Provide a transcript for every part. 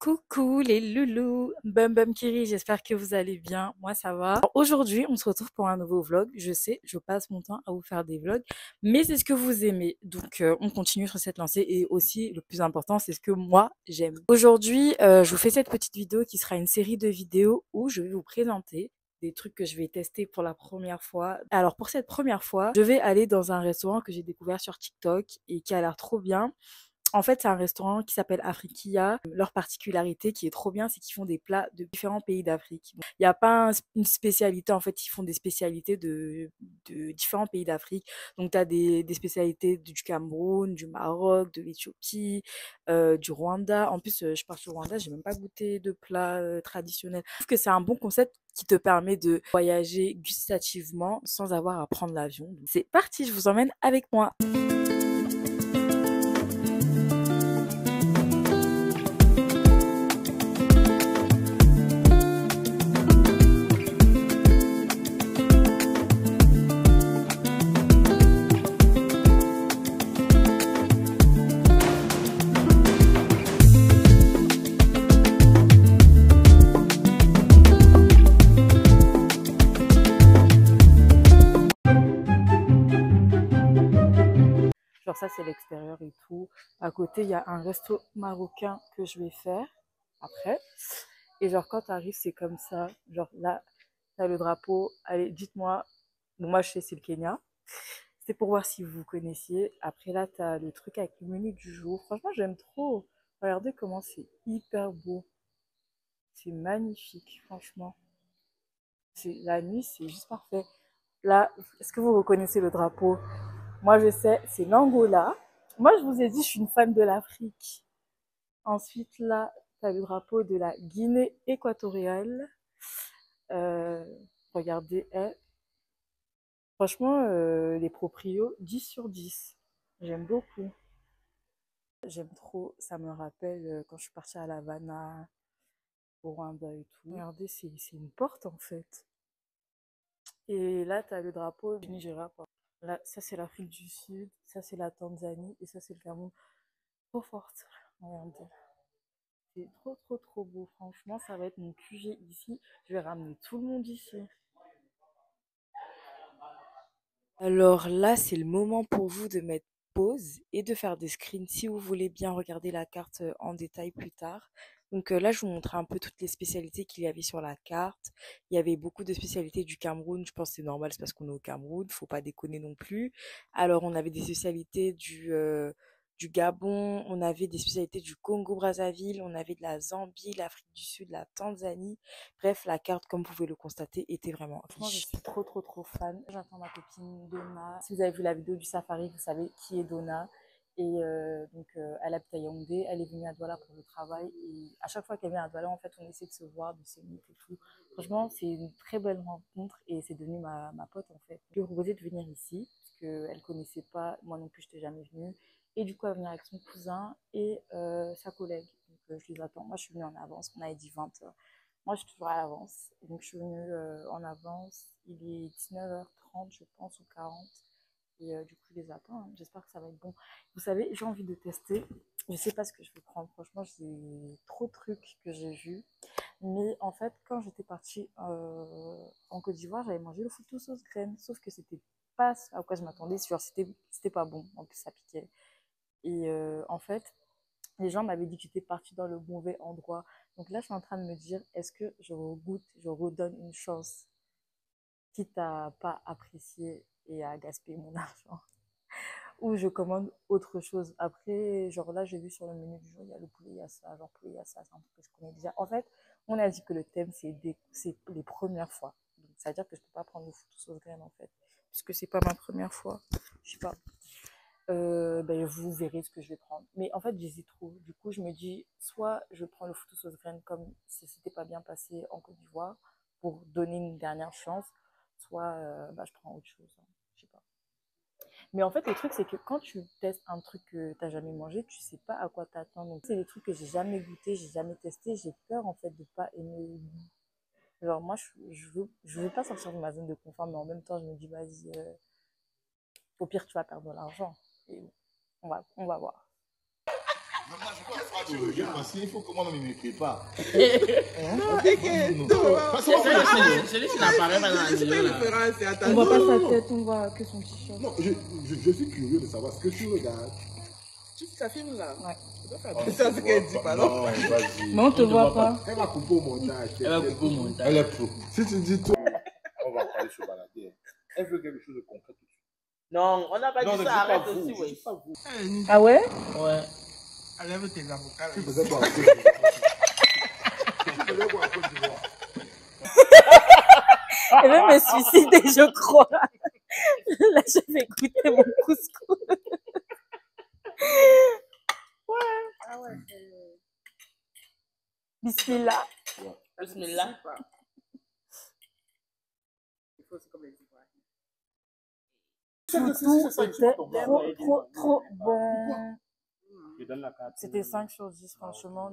Coucou les loulous, Bum Bum Kiri, j'espère que vous allez bien, moi ça va. Alors, aujourd'hui, on se retrouve pour un nouveau vlog. Je sais, je passe mon temps à vous faire des vlogs, mais c'est ce que vous aimez. Donc on continue sur cette lancée et aussi le plus important, c'est ce que moi j'aime. Aujourd'hui, je vous fais cette petite vidéo qui sera une série de vidéos où je vais vous présenter des trucs que je vais tester pour la première fois. Alors pour cette première fois, je vais aller dans un restaurant que j'ai découvert sur TikTok et qui a l'air trop bien. En fait, c'est un restaurant qui s'appelle Afrikia. Leur particularité qui est trop bien, c'est qu'ils font des plats de différents pays d'Afrique. Il n'y a pas une spécialité, en fait, ils font des spécialités de différents pays d'Afrique. Donc, tu as des spécialités du Cameroun, du Maroc, de l'Éthiopie, du Rwanda. En plus, je pars sur Rwanda, j'ai même pas goûté de plats traditionnels. Je trouve que c'est un bon concept qui te permet de voyager gustativement sans avoir à prendre l'avion. C'est parti, je vous emmène avec moi. Genre ça, c'est l'extérieur et tout. À côté, il y a un resto marocain que je vais faire après. Et genre, quand tu arrives, c'est comme ça. Genre là, tu as le drapeau. Allez, dites-moi. Bon, moi, je sais, c'est le Kenya. C'est pour voir si vous connaissiez. Après, là, tu as le truc avec le menu du jour. Franchement, j'aime trop. Regardez comment c'est hyper beau. C'est magnifique, franchement. La nuit, c'est juste parfait. Là, est-ce que vous reconnaissez le drapeau? Moi, je sais, c'est l'Angola. Moi, je vous ai dit, je suis une fan de l'Afrique. Ensuite, là, tu as le drapeau de la Guinée équatoriale. Euh, regardez, franchement, les proprios, 10 sur 10. J'aime beaucoup. J'aime trop. Ça me rappelle quand je suis partie à La Havana, au Rwanda et tout. Regardez, c'est une porte en fait. Et là, tu as le drapeau du Nigeria. Là, ça, c'est l'Afrique du Sud. Ça, c'est la Tanzanie. Et ça, c'est le Cameroun. Trop forte. Regardez. C'est trop, trop, trop beau. Franchement, ça va être mon QG ici. Je vais ramener tout le monde ici. Alors là, c'est le moment pour vous de mettre pause et de faire des screens si vous voulez bien regarder la carte en détail plus tard. Donc là, je vous montre un peu toutes les spécialités qu'il y avait sur la carte. Il y avait beaucoup de spécialités du Cameroun. Je pense que c'est normal, c'est parce qu'on est au Cameroun. Faut pas déconner non plus. Alors, on avait des spécialités du Gabon, on avait des spécialités du Congo-Brazzaville, on avait de la Zambie, l'Afrique du Sud, la Tanzanie. Bref, la carte, comme vous pouvez le constater, était vraiment riche. Moi, je suis trop, trop, trop fan. J'attends ma copine Donna. Si vous avez vu la vidéo du safari, vous savez qui est Donna. Et donc, elle habite à Yaoundé. Elle est venue à Douala pour le travail. Et à chaque fois qu'elle vient à Douala, en fait, on essaie de se voir, de se meet et tout. Franchement, c'est une très belle rencontre et c'est devenu ma pote, en fait. Je lui ai proposé de venir ici, parce qu'elle ne connaissait pas. Moi non plus, je n'étais jamais venue. Et du coup, elle va venir avec son cousin et sa collègue. Donc, je les attends. Moi, je suis venue en avance. On avait dit 20h. Moi, je suis toujours à l'avance. Donc, je suis venue en avance. Il est 19h30, je pense, ou 40. Et du coup, je les attends. Hein. J'espère que ça va être bon. Vous savez, j'ai envie de tester. Je ne sais pas ce que je vais prendre. Franchement, j'ai trop de trucs que j'ai vus. Mais en fait, quand j'étais partie en Côte d'Ivoire, j'avais mangé le foutou sauce graine. Sauf que c'était pas à quoi je m'attendais. C'était pas bon. En plus, ça piquait. Et en fait, les gens m'avaient dit que j'étais partie dans le mauvais endroit. Donc là, je suis en train de me dire, est-ce que je regoute, je redonne une chance, quitte à pas apprécier et à gaspiller mon argent, ou je commande autre chose. Après, genre là, j'ai vu sur le menu du jour, il y a le poulet, il y a ça, genre poulet, il y a ça, c'est un truc que je connais déjà. En fait, on a dit que le thème, c'est les premières fois. Donc, ça veut dire que je peux pas prendre le foutu sauce graine, en fait, puisque c'est pas ma première fois. Je sais pas. Ben, vous verrez ce que je vais prendre. Mais en fait, j'hésite trop. Du coup, je me dis, soit je prends le foutu sauce graine comme si c'était pas bien passé en Côte d'Ivoire pour donner une dernière chance, soit bah, je prends autre chose. Hein. Je sais pas. Mais en fait, le truc, c'est que quand tu testes un truc que t'as jamais mangé, tu sais pas à quoi t'attendre. Donc, c'est des trucs que j'ai jamais goûté, j'ai jamais testé. J'ai peur, en fait, de pas aimer. Genre, moi, je veux pas sortir de ma zone de confort, mais en même temps, je me dis, vas-y, au pire, tu vas perdre de l'argent. Et on va voir. Il faut comment on ne m'écrit pas. Non, et que. Celui qui n'apparaît pas dans la vidéo. On voit pas sa tête, on voit que son t-shirt. Non, je suis curieux de savoir ce que tu regardes. Ça filme là. Ouais. C'est ça ce qu'elle dit, pas non? Non, vas-y. Mais on te voit pas. Elle va couper au montage. Elle va couper au montage. Elle est pro. Si tu dis tout, on va pas aller se balader. Elle veut quelque chose de concret tout de suite. Non, on n'a pas dit ça, arrête aussi, oui. Ah ouais? Ouais. Enlève tes avocats. Tu faisais quoi? Elle veut me suicider, je crois. Là, je vais goûter mon couscous. Ouais. Ah ouais. Bismillah. Bismillah. Il faut aussi comme les Ivoiriens. Tout était trop bon. C'était 5 sur 10, franchement.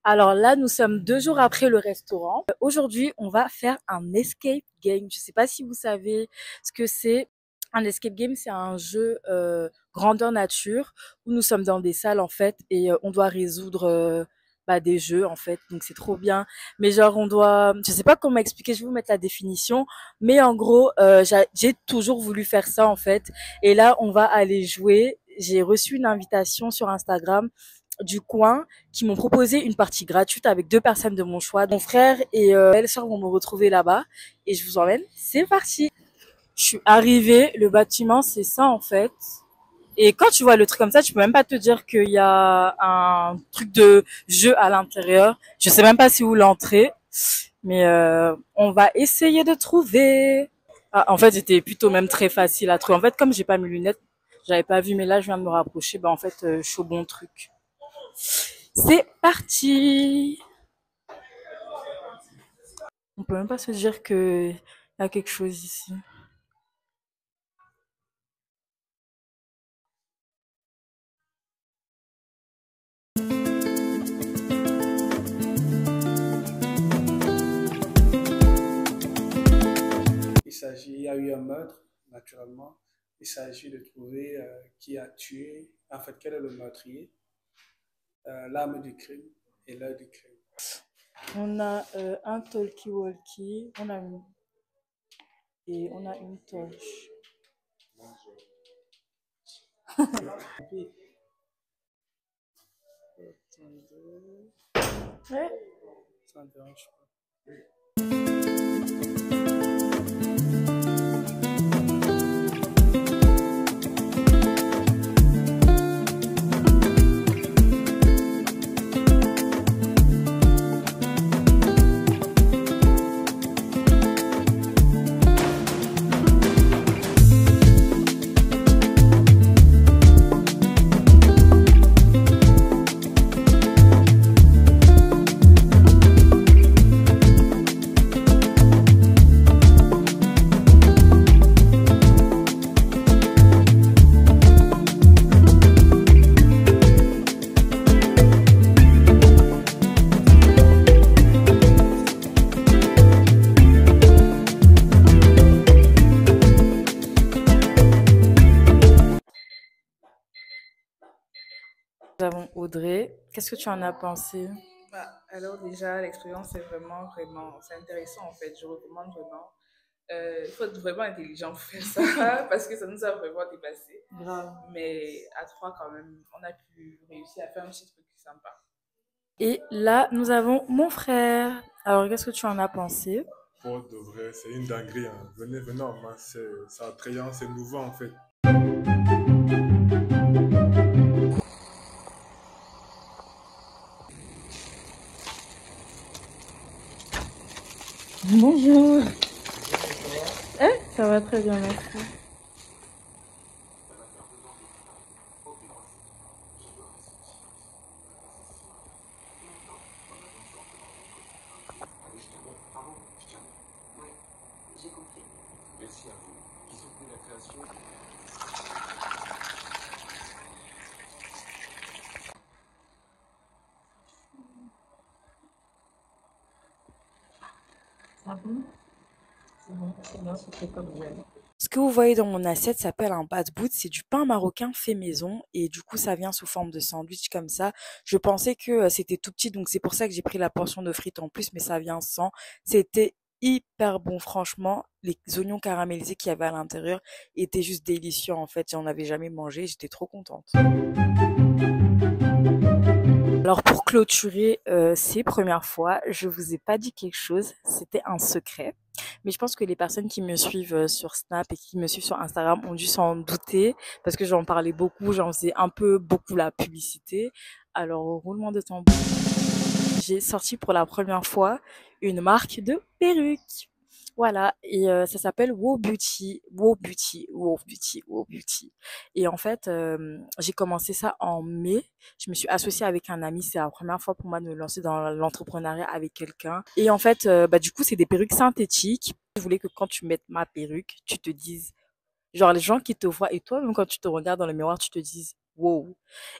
Alors là, nous sommes 2 jours après le restaurant. Aujourd'hui, on va faire un escape game. Je ne sais pas si vous savez ce que c'est. Un escape game, c'est un jeu grandeur nature où nous sommes dans des salles en fait et on doit résoudre des jeux en fait. Donc c'est trop bien. Mais genre on doit, je sais pas comment expliquer. Je vais vous mettre la définition. Mais en gros, j'ai toujours voulu faire ça en fait. Et là, on va aller jouer. J'ai reçu une invitation sur Instagram du coin qui m'ont proposé une partie gratuite avec 2 personnes de mon choix. Mon frère et belle-sœur vont me retrouver là-bas et je vous emmène. C'est parti. Je suis arrivée, le bâtiment c'est ça en fait. Et quand tu vois le truc comme ça, tu peux même pas te dire qu'il y a un truc de jeu à l'intérieur. Je sais même pas c'est où l'entrée, mais on va essayer de trouver. Ah, en fait, c'était plutôt même très facile à trouver. En fait, comme j'ai pas mes lunettes, j'avais pas vu, mais là je viens de me rapprocher. En fait, je suis au bon truc. C'est parti. On peut même pas se dire que y a quelque chose ici. Il y a eu un meurtre, naturellement. Il s'agit de trouver qui a tué, en fait, quel est le meurtrier, l'arme du crime et l'heure du crime. On a un talkie-walkie, et on a une torche. Ouais. Ça ne dérange pas. Nous avons Audrey. Qu'est-ce que tu en as pensé? Alors déjà, l'expérience est vraiment, c'est intéressant en fait. Je recommande vraiment. Il faut être vraiment intelligent pour faire ça parce que ça nous a vraiment dépassé. Grave. Mais à 3 quand même, on a pu réussir à faire un petit truc sympa. Et là, nous avons mon frère. Alors, qu'est-ce que tu en as pensé? Pour de vrai, c'est une dinguerie. Hein. Venez en masse, c'est attrayant, c'est nouveau en fait. Bonjour. Ça va très bien, merci. Merci à vous qui soutenez la création. Ah bon? C'est bon, c'était comme j'aime. Ce que vous voyez dans mon assiette s'appelle un bad boot, c'est du pain marocain fait maison et du coup ça vient sous forme de sandwich comme ça. Je pensais que c'était tout petit donc c'est pour ça que j'ai pris la portion de frites en plus mais ça vient sans. C'était hyper bon franchement, les oignons caramélisés qu'il y avait à l'intérieur étaient juste délicieux en fait, j'en avais jamais mangé, j'étais trop contente. Alors pour clôturer ces premières fois, je vous ai pas dit quelque chose, c'était un secret. Mais je pense que les personnes qui me suivent sur Snap et qui me suivent sur Instagram ont dû s'en douter parce que j'en parlais beaucoup, j'en faisais un peu beaucoup la publicité. Alors roulement de tambour, j'ai sorti pour la première fois une marque de perruques. Voilà, et ça s'appelle Wow Beauty, Wow Beauty, Wow Beauty, Wow Beauty. Et en fait, j'ai commencé ça en mai. Je me suis associée avec un ami. C'est la première fois pour moi de me lancer dans l'entrepreneuriat avec quelqu'un. Et en fait, du coup, c'est des perruques synthétiques. Je voulais que quand tu mettes ma perruque, tu te dises, genre les gens qui te voient et toi, même quand tu te regardes dans le miroir, tu te dises wow.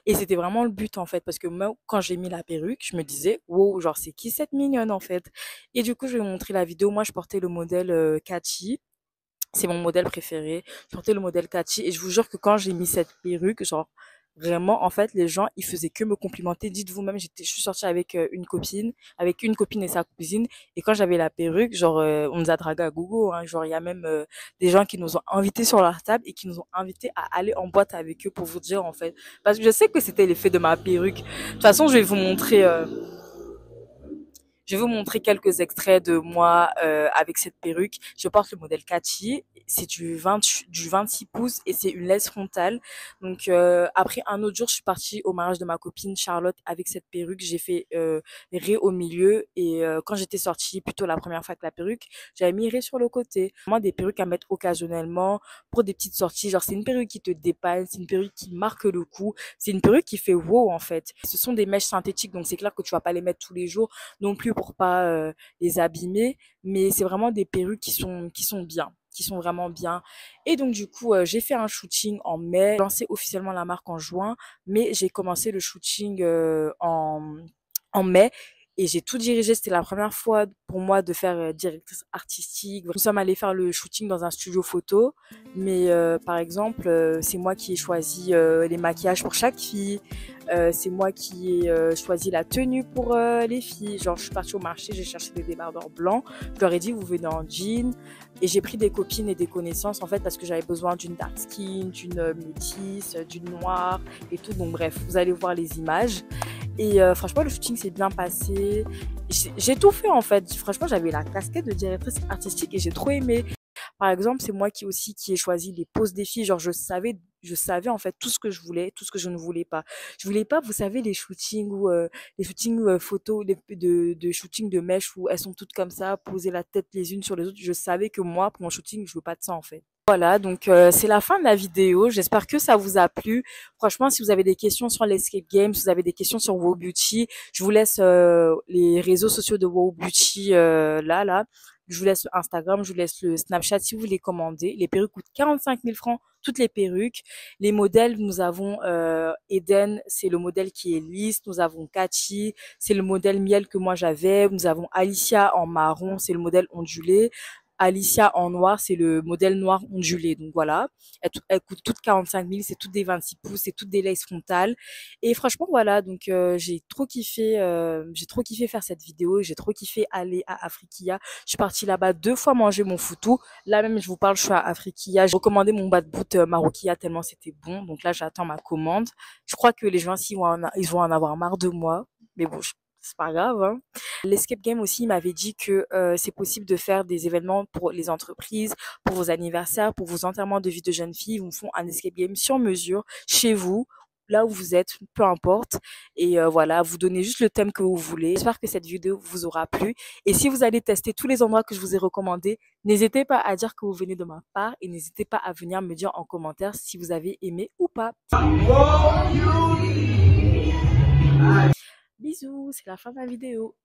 Et c'était vraiment le but en fait, parce que moi, quand j'ai mis la perruque, je me disais wow, genre c'est qui cette mignonne en fait. Et du coup, je vais vous montrer la vidéo. Moi, je portais le modèle Catchy. C'est mon modèle préféré. Je portais le modèle Catchy et je vous jure que quand j'ai mis cette perruque, genre vraiment, en fait, les gens, ils faisaient que me complimenter. Dites-vous même, je suis sortie avec avec une copine et sa cousine. Et quand j'avais la perruque, genre, on nous a dragué à gogo, hein. Genre, il y a même des gens qui nous ont invités sur leur table et qui nous ont invités à aller en boîte avec eux pour vous dire, en fait. Parce que je sais que c'était l'effet de ma perruque. De toute façon, je vais vous montrer quelques extraits de moi avec cette perruque. Je porte le modèle Catchy. C'est du 26 pouces et c'est une laisse frontale. Donc après un autre jour, je suis partie au mariage de ma copine Charlotte avec cette perruque. J'ai fait ré au milieu et quand j'étais sortie, plutôt la première fois avec la perruque, j'avais mis ré sur le côté. Moi, des perruques à mettre occasionnellement pour des petites sorties. Genre, c'est une perruque qui te dépanne, c'est une perruque qui marque le coup, c'est une perruque qui fait wow en fait. Ce sont des mèches synthétiques, donc c'est clair que tu vas pas les mettre tous les jours non plus pour pas les abîmer, mais c'est vraiment des perruques qui sont bien, qui sont vraiment bien. Et donc du coup, j'ai fait un shooting en mai, j'ai lancé officiellement la marque en juin, mais j'ai commencé le shooting en mai. Et j'ai tout dirigé, c'était la première fois pour moi de faire directrice artistique. Nous sommes allés faire le shooting dans un studio photo, mais par exemple, c'est moi qui ai choisi les maquillages pour chaque fille. C'est moi qui ai choisi la tenue pour les filles. Genre, je suis partie au marché, j'ai cherché des débardeurs blancs. Je leur ai dit, vous venez en jean. Et j'ai pris des copines et des connaissances, en fait, parce que j'avais besoin d'une dark skin, d'une métisse, d'une noire et tout. Donc, bref, vous allez voir les images. Et franchement, le shooting s'est bien passé. J'ai tout fait, en fait. Franchement, j'avais la casquette de directrice artistique et j'ai trop aimé. Par exemple, c'est moi qui ai choisi les poses des filles. Genre, je savais en fait tout ce que je voulais, tout ce que je ne voulais pas. Je voulais pas, vous savez, les shootings photos de shooting de mèches où elles sont toutes comme ça, posées la tête les unes sur les autres. Je savais que moi, pour mon shooting, je veux pas de ça en fait. Voilà, donc c'est la fin de la vidéo. J'espère que ça vous a plu. Franchement, si vous avez des questions sur l'Escape Game, si vous avez des questions sur Wow Beauty, je vous laisse les réseaux sociaux de Wow Beauty là. Je vous laisse le Instagram, je vous laisse le Snapchat si vous voulez commander. Les perruques coûtent 45 000 francs, toutes les perruques. Les modèles, nous avons Eden, c'est le modèle qui est lisse. Nous avons Catchy, c'est le modèle miel que moi j'avais. Nous avons Alicia en marron, c'est le modèle ondulé. Alicia en noir, c'est le modèle noir ondulé. Donc voilà, elles coûtent toutes 45 000, c'est toutes des 26 pouces, c'est toutes des laces frontales. Et franchement, voilà, donc j'ai trop kiffé faire cette vidéo, j'ai trop kiffé aller à Afriquia. Je suis partie là-bas 2 fois manger mon foutou. Là même, je vous parle, je suis à Afriquia. J'ai recommandé mon bad boot maroquilla tellement c'était bon. Donc là, j'attends ma commande. Je crois que les gens ici ils vont en avoir marre de moi. Mais bon, c'est pas grave, hein. L'Escape Game aussi, il m'avait dit que c'est possible de faire des événements pour les entreprises, pour vos anniversaires, pour vos enterrements de vie de jeunes filles. Ils vous font un Escape Game sur mesure, chez vous, là où vous êtes, peu importe. Et voilà, vous donnez juste le thème que vous voulez. J'espère que cette vidéo vous aura plu. Et si vous allez tester tous les endroits que je vous ai recommandés, n'hésitez pas à dire que vous venez de ma part et n'hésitez pas à venir me dire en commentaire si vous avez aimé ou pas. Bisous, c'est la fin de la vidéo.